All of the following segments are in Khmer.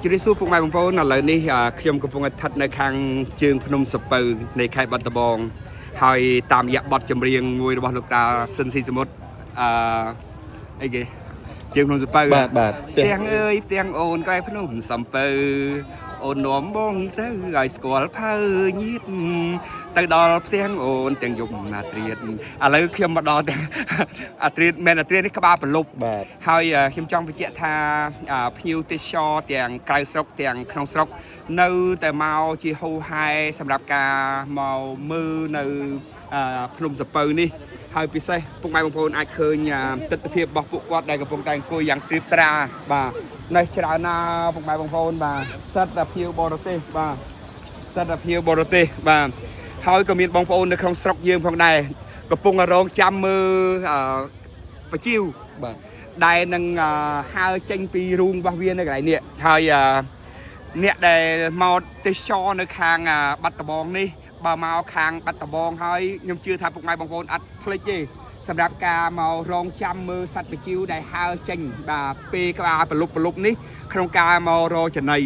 ជម្រាបសួរពុកម៉ែបងប្អូនឥឡូវនេះខ្ញុំកំពុងស្ថិតនៅខាងជើងភ្នំសពៅនៃខេត្តបាត់ដំបងហើយតាមរយៈបទចម្រៀងមួយរបស់លោកតាស៊ិនស៊ីសមុទ្រអីគេជើងភ្នំសពៅបាទផ្ទាំងអើយផ្ទាំងអូនក្រែភ្នំសំពៅអូននាំបងទៅឲ្យស្គាល់ផៅញៀតទៅដល់ផ្ទាំងអូនទាំងយប់ណាត្រៀតឥឡូវខ្ញុំមកដល់ទាំងអាត្រៀតមែនអាត្រៀតនេះក្បាលប្រលប់ហើយខ្ញុំចង់បញ្ជាក់ថាភ្ញៀវទេសចរទាំងក្រៅស្រុកទាំងក្នុងស្រុកនៅតែមកជាហូរហែសម្រាប់ការមកមើលនៅភ្នំសពៅនេះហើយពិសេសពុកម៉ែបងប្អូនអាចឃើញទស្សនភាពរបស់ពួកគាត់ដែលកំពុងតែអង្គុយយ៉ាងត្រៀបត្រាបាទនេះច្រើនណាពុកម៉ែបងប្អូនបាទសិតតែភ្ញៀវបរទេសបាទសិតតែភ្ញៀវបរទេសបាទហើយក៏មានបងប្អូននៅក្នុងស្រុកយើងផងដែរកំពុងរងចាំមើលបជាវបាទដែលនឹងហើចេញពីរូងរបស់វានៅកន្លែងនេះហើយអ្នកដែលមកទេសចរនៅខាងបាត់ដំបងនេះបើមកខាងបាត់ដំបងហើយខ្ញុំជឿថាពុកម៉ែបងប្អូនអត់ភ្លេចទេសម្រាប់ការមករងចាំមើលសត្វបជាវដែលហើចេញបាទពេលក្បាលប្រលប់នេះក្នុងការមករចំណី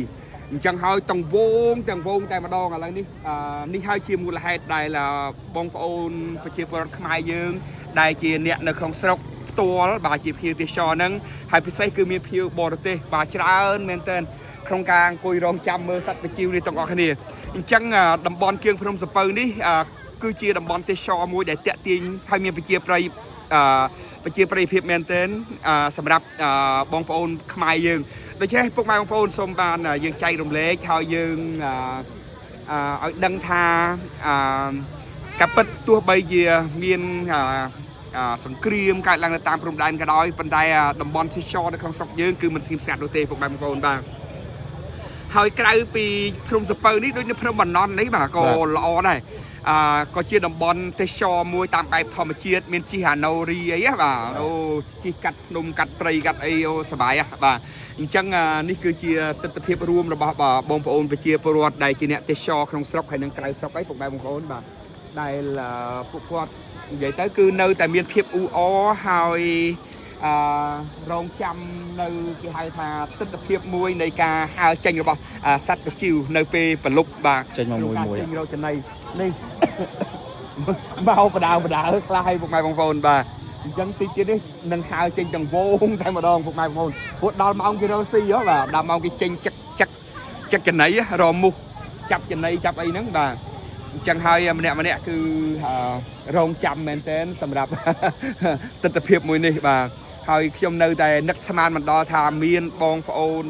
អញ្ចឹងហើយទាំងវងតែម្ដងឥឡូវនេះនេះហើយជាមូលហេតុដែលបងប្អូនប្រជាពលរដ្ឋខ្មែរយើងដែលជាអ្នកនៅក្នុងស្រុកផ្ទាល់បាទជាភ្ញៀវទេសចរហ្នឹងហើយពិសេសគឺមានភ្ញៀវបរទេសបាទច្រើនមែនទែនក្នុងការអង្គុយរងចាំមើលសត្វបជាវនេះទាំងអស់គ្នាអញ្ចឹងតំបន់ជើងភ្នំសពៅនេះគឺជាតំបន់ទេសចរមួយដែលតាក់ទាញហើយមានប្រជាប្រិយភាពមែនទែនសម្រាប់បងប្អូនខ្មែរយើងដូច្នេះពុកម៉ែបងប្អូនសូមបានយើងចែករំលែកហើយយើងឲ្យដឹងថាកាពិតទោះបីជាមានសង្គ្រាមកើតឡើងនៅតាមព្រំដែនក៏ដោយប៉ុន្តែតំបន់ទេសចរនៅក្នុងស្រុកយើងគឺមិនស្ងៀមស្ងាត់នោះទេពុកម៉ែបងប្អូនបាទហើយក្រៅពីភ្នំសពៅនេះដូចនៅភ្នំបាណន់នេះបាទក៏ល្អដែរក៏ជាតំបន់ទេសចរមួយតាមបែបធម្មជាតិមានជិះអាណូរីអីបាទអូជិះកាត់ភ្នំកាត់ព្រៃកាត់អីអូសប្បាយបាទអញ្ចឹងនេះគឺជាទស្សនវិជ្ជារួមរបស់បងប្អូនប្រជាពលរដ្ឋដែលជាអ្នកទេសចរក្នុងស្រុកហើយនិងក្រៅស្រុកអីពុកម៉ែបងប្អូនបាទដែលពួកគាត់និយាយទៅគឺនៅតែមានភាពអ៊ូអរហើយរងចាំនៅគេហៅថាទស្សនវិជ្ជាមួយនៃការហើរចេញរបស់សត្វបជាវនៅពេលប្រលប់បាទចេញមកមួយចេញរកចំណីនេះមកបដាខ្លះឲ្យពុកម៉ែបងប្អូនបាទអញ្ចឹងទីទៀតនេះនឹងហើរចេញទាំងវងតែម្ដងពុកម៉ែបងប្អូនព្រោះដល់ម៉ោងគេរកស៊ីហ៎បាទដល់ម៉ោងគេចេញចឹកចំណីរមុះចាប់ចំណីចាប់អីហ្នឹងបាទអញ្ចឹងហើយម្នាក់គឺរងចាំមែនទែនសម្រាប់ទស្សនវិជ្ជាមួយនេះបាទហើយខ្ញុំនៅតែនឹកស្មានមិនដល់ថាមានបងប្អូន